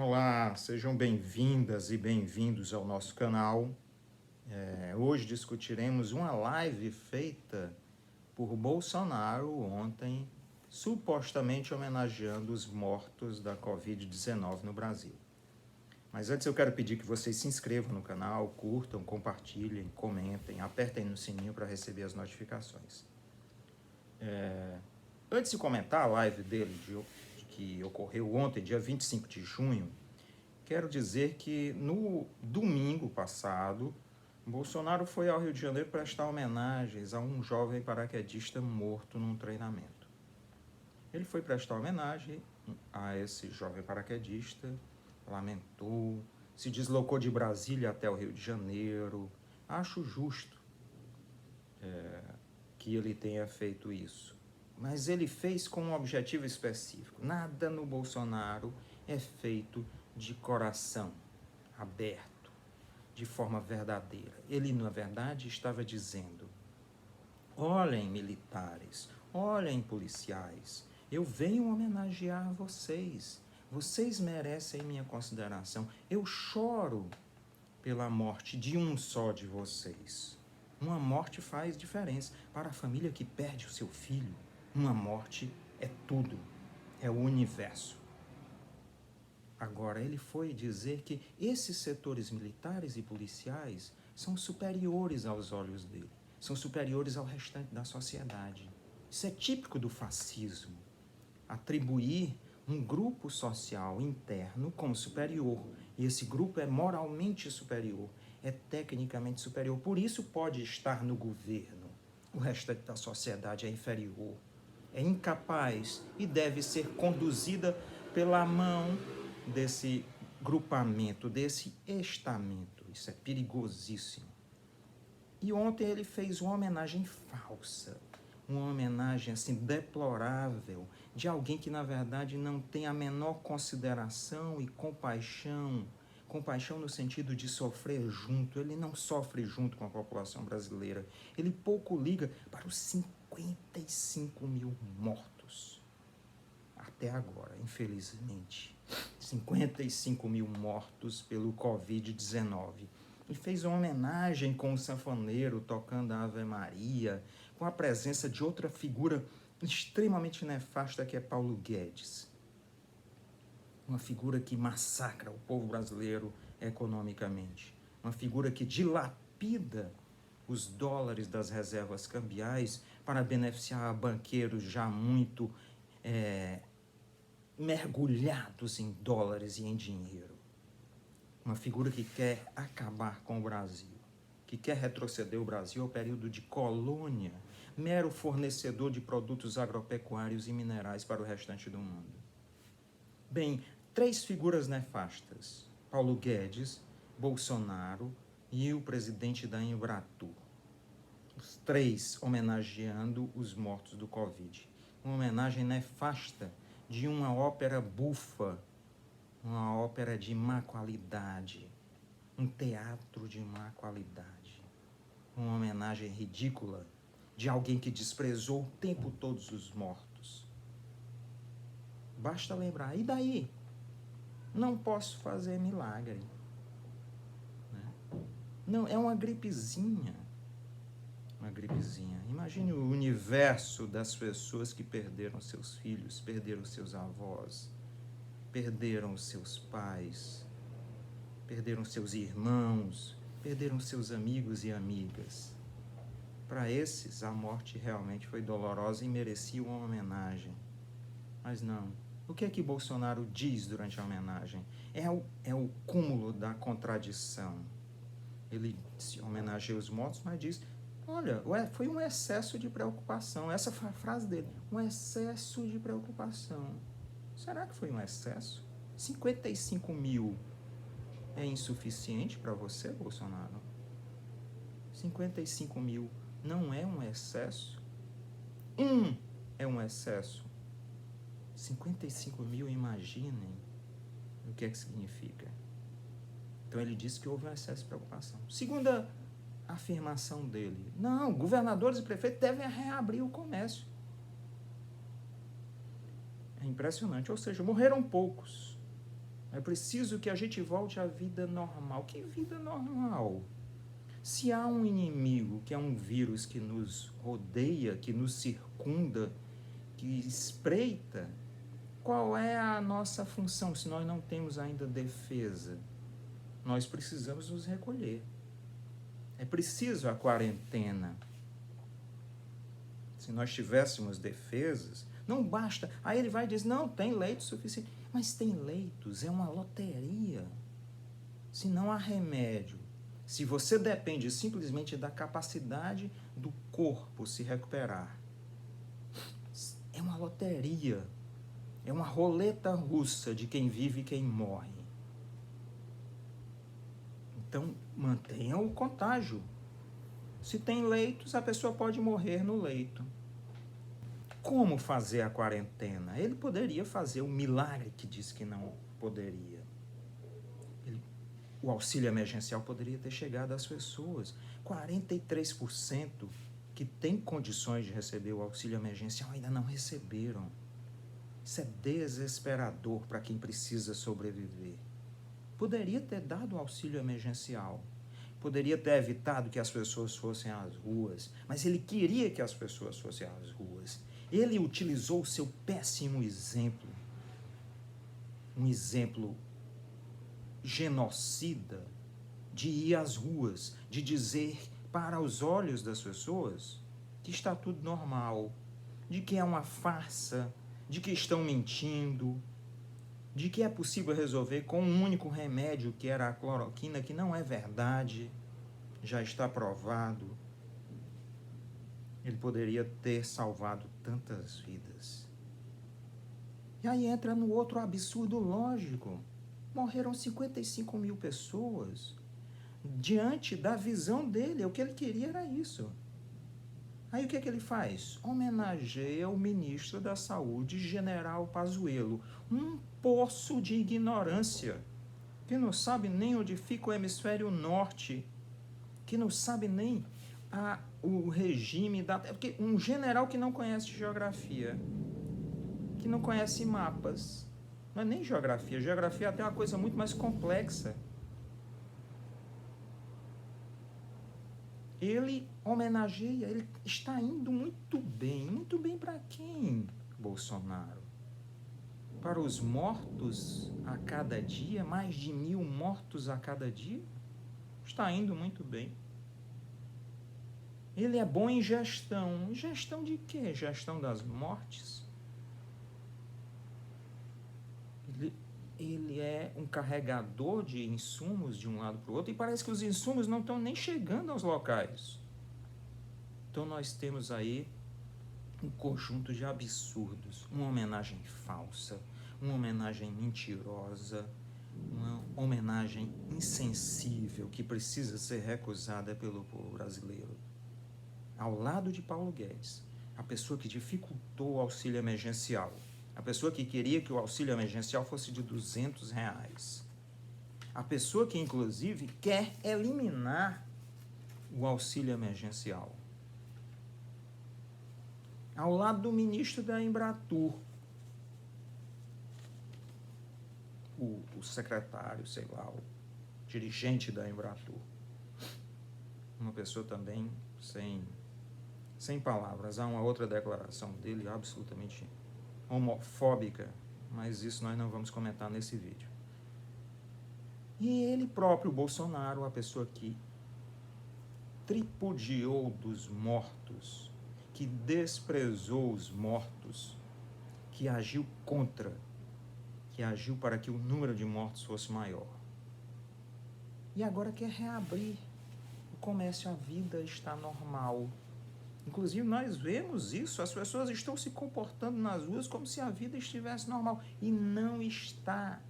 Olá, sejam bem-vindas e bem-vindos ao nosso canal. Hoje discutiremos uma live feita por Bolsonaro ontem, supostamente homenageando os mortos da Covid-19 no Brasil. Mas antes eu quero pedir que vocês se inscrevam no canal, curtam, compartilhem, comentem, apertem no sininho para receber as notificações. Antes de comentar a live dele, que ocorreu ontem, dia 25 de junho, quero dizer que no domingo passado, Bolsonaro foi ao Rio de Janeiro prestar homenagens a um jovem paraquedista morto num treinamento. Ele foi prestar homenagem a esse jovem paraquedista, lamentou, se deslocou de Brasília até o Rio de Janeiro. Acho justo que ele tenha feito isso. Mas ele fez com um objetivo específico. Nada no Bolsonaro é feito de coração aberto, de forma verdadeira. Ele, na verdade, estava dizendo: olhem, militares, olhem, policiais, eu venho homenagear vocês. Vocês merecem minha consideração. Eu choro pela morte de um só de vocês. Uma morte faz diferença. Para a família que perde o seu filho, uma morte é tudo, é o universo. Agora, ele foi dizer que esses setores militares e policiais são superiores aos olhos dele, são superiores ao restante da sociedade. Isso é típico do fascismo, atribuir um grupo social interno como superior, e esse grupo é moralmente superior, é tecnicamente superior, por isso pode estar no governo. O restante da sociedade é inferior, é incapaz e deve ser conduzida pela mão desse grupamento, desse estamento. Isso é perigosíssimo. E ontem ele fez uma homenagem falsa, uma homenagem assim deplorável, de alguém que na verdade não tem a menor consideração e compaixão no sentido de sofrer junto. Ele não sofre junto com a população brasileira. Ele pouco liga para os 55 mil mortos até agora, infelizmente. 55 mil mortos pelo Covid-19. E fez uma homenagem com o sanfoneiro tocando a Ave Maria, com a presença de outra figura extremamente nefasta que é Paulo Guedes. Uma figura que massacra o povo brasileiro economicamente. Uma figura que dilapida os dólares das reservas cambiais para beneficiar banqueiros já muito mergulhados em dólares e em dinheiro. Uma figura que quer acabar com o Brasil, que quer retroceder o Brasil ao período de colônia, mero fornecedor de produtos agropecuários e minerais para o restante do mundo. Bem, 3 figuras nefastas: Paulo Guedes, Bolsonaro e o presidente da Embratur. Os 3 homenageando os mortos do Covid. Uma homenagem nefasta de uma ópera bufa, uma ópera de má qualidade, um teatro de má qualidade, uma homenagem ridícula de alguém que desprezou o tempo todos os mortos. Basta lembrar, e daí? Não posso fazer milagre. Não, é uma gripezinha. Uma gripezinha. Imagine o universo das pessoas que perderam seus filhos, perderam seus avós, perderam seus pais, perderam seus irmãos, perderam seus amigos e amigas. Para esses, a morte realmente foi dolorosa e merecia uma homenagem. Mas não. O que é que Bolsonaro diz durante a homenagem? É o cúmulo da contradição. Ele se homenageia os mortos, mas diz: olha, foi um excesso de preocupação. Essa foi a frase dele. Um excesso de preocupação. Será que foi um excesso? 55 mil é insuficiente para você, Bolsonaro? 55 mil não é um excesso? É um excesso. 55 mil, imaginem o que é que significa. Então ele disse que houve um excesso de preocupação. Segunda afirmação dele: não, governadores e prefeitos devem reabrir o comércio. É impressionante, ou seja, morreram poucos. É preciso que a gente volte à vida normal. Que vida normal? Se há um inimigo, que é um vírus que nos rodeia, que nos circunda, que espreita, qual é a nossa função se nós não temos ainda defesa? Nós precisamos nos recolher. É preciso a quarentena. Se nós tivéssemos defesas, não basta. Aí ele vai dizer, não, tem leito suficiente. Mas tem leitos, é uma loteria. Se não há remédio, se você depende simplesmente da capacidade do corpo se recuperar, é uma loteria. É uma roleta russa de quem vive e quem morre. Então, mantenha o contágio. Se tem leitos, a pessoa pode morrer no leito. Como fazer a quarentena? Ele poderia fazer o milagre que diz que não poderia. O auxílio emergencial poderia ter chegado às pessoas. 43% que têm condições de receber o auxílio emergencial ainda não receberam. Isso é desesperador para quem precisa sobreviver. Poderia ter dado o auxílio emergencial. Poderia ter evitado que as pessoas fossem às ruas. Mas ele queria que as pessoas fossem às ruas. Ele utilizou o seu péssimo exemplo. Um exemplo genocida de ir às ruas, de dizer para os olhos das pessoas que está tudo normal, de que é uma farsa, de que estão mentindo, de que é possível resolver com um único remédio, que era a cloroquina, que não é verdade, já está provado. Ele poderia ter salvado tantas vidas. E aí entra no outro absurdo lógico. Morreram 55 mil pessoas diante da visão dele. O que ele queria era isso. Aí o que é que ele faz? Homenageia o ministro da Saúde, General Pazuello. Um poço de ignorância, que não sabe nem onde fica o hemisfério norte, que não sabe nem o regime da... Porque um general que não conhece geografia, que não conhece mapas, não é nem geografia, geografia até é uma coisa muito mais complexa. Ele homenageia, ele está indo muito bem para quem, Bolsonaro? Para os mortos a cada dia, mais de 1.000 mortos a cada dia? Está indo muito bem. Ele é bom em gestão. Gestão de quê? Gestão das mortes. Ele é um carregador de insumos de um lado para o outro e parece que os insumos não estão nem chegando aos locais. Então nós temos aí um conjunto de absurdos, uma homenagem falsa, uma homenagem mentirosa, uma homenagem insensível que precisa ser recusada pelo povo brasileiro. Ao lado de Paulo Guedes, a pessoa que dificultou o auxílio emergencial, a pessoa que queria que o auxílio emergencial fosse de R$200, a pessoa que, inclusive, quer eliminar o auxílio emergencial. Ao lado do ministro da Embratur, o secretário, sei lá, o dirigente da Embratur. Uma pessoa também sem palavras. Há uma outra declaração dele absolutamente homofóbica, mas isso nós não vamos comentar nesse vídeo. E ele próprio, Bolsonaro, a pessoa que tripudiou dos mortos, que desprezou os mortos, que agiu contra, que agiu para que o número de mortos fosse maior. E agora quer reabrir o comércio, a vida está normal. Inclusive nós vemos isso, as pessoas estão se comportando nas ruas como se a vida estivesse normal. E não está.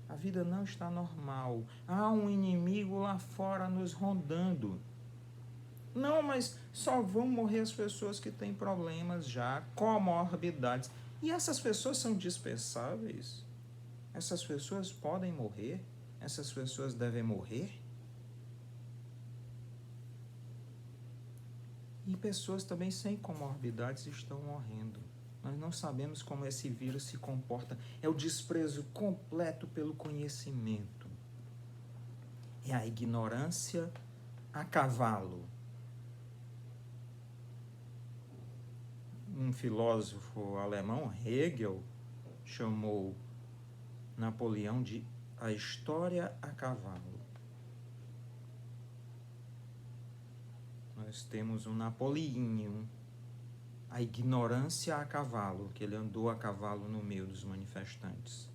A vida não está normal. Há um inimigo lá fora nos rondando. Não, mas só vão morrer as pessoas que têm problemas já, comorbidades. E essas pessoas são dispensáveis? Essas pessoas podem morrer? Essas pessoas devem morrer? E pessoas também sem comorbidades estão morrendo. Nós não sabemos como esse vírus se comporta. É o desprezo completo pelo conhecimento. É a ignorância a cavalo. Um filósofo alemão, Hegel, chamou Napoleão de a história a cavalo. Nós temos um Napoleão, a ignorância a cavalo, que ele andou a cavalo no meio dos manifestantes.